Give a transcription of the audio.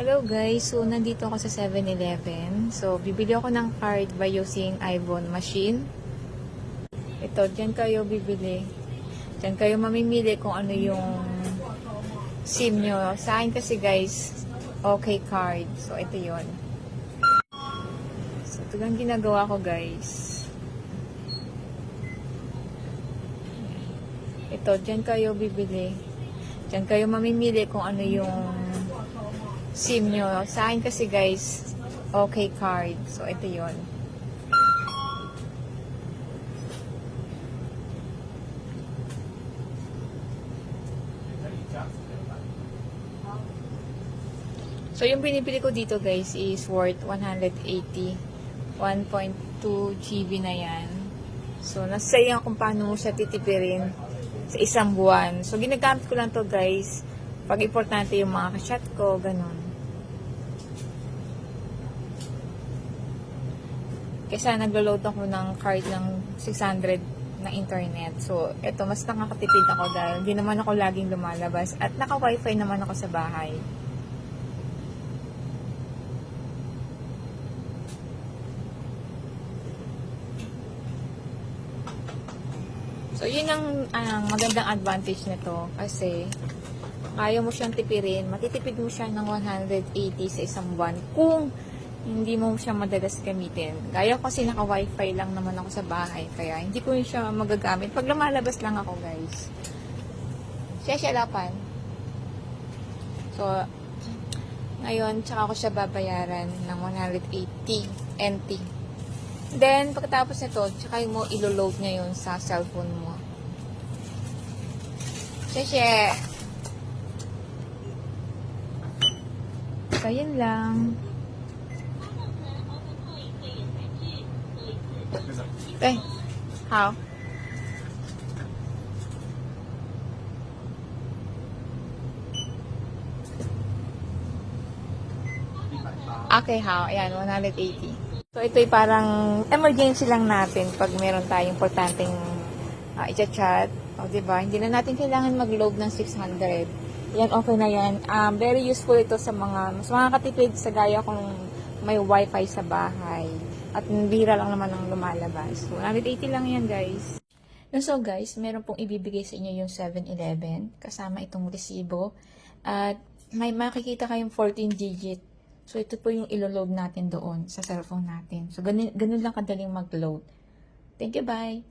Hello guys, so nandito ako sa 7-Eleven. So, bibili ako ng card by using iPhone machine. Ito, dyan kayo bibili. Dyan kayo mamimili kung ano yung SIM nyo. Sa akin kasi guys, okay card. So, ito yon. So, ito lang ginagawa ko guys. Ito, dyan kayo bibili. Dyan kayo mamimili kung ano yung SIM nyo. Sa akin kasi guys, okay card. So, ito yon. So, yung binibili ko dito guys is worth 180. 1.2 GB na yan. So, nasayang kung paano mo siya titipirin sa isang buwan. So, ginagamit ko lang to guys pag importante yung mga ka-chat ko, ganun. Kesa naglo-load ako ng card ng 600 na internet. So, eto, mas nakakatipid ako dahil hindi naman ako laging lumalabas at naka-wifi naman ako sa bahay. So, yun ang magandang advantage nito kasi kaya mo siyang tipirin, matitipid mo siya ng 180 sa isang buwan kung hindi mo siya madalas gamitin. Gaya ko kasi naka-wifi lang naman ako sa bahay, kaya hindi ko siya magagamit. Pag lumalabas lang ako, guys. Siya-siya-lapan. So, ngayon, tsaka ko siya babayaran ng 180 NT. Then, pagkatapos nito, tsaka mo ilo-load ngayon sa cellphone mo. Siya-siya. So, yun lang. Eh, how? Okay, how? Ayan, 180. So, ito'y parang emergency lang natin pag meron tayong importanteng i-chat. O, diba? Hindi na natin kailangan mag-load ng 600. Yan, okay na yan. Very useful ito sa mga katipid sa gaya kung may wifi sa bahay. At bira lang naman ang lumalabas. So, 180 lang yan, guys. So, guys, meron pong ibibigay sa inyo yung 7-Eleven kasama itong resibo. At may makikita kayong 14 digit. So, ito po yung ilo-load natin doon sa cellphone natin. So, ganun lang kadaling mag-load. Thank you, bye!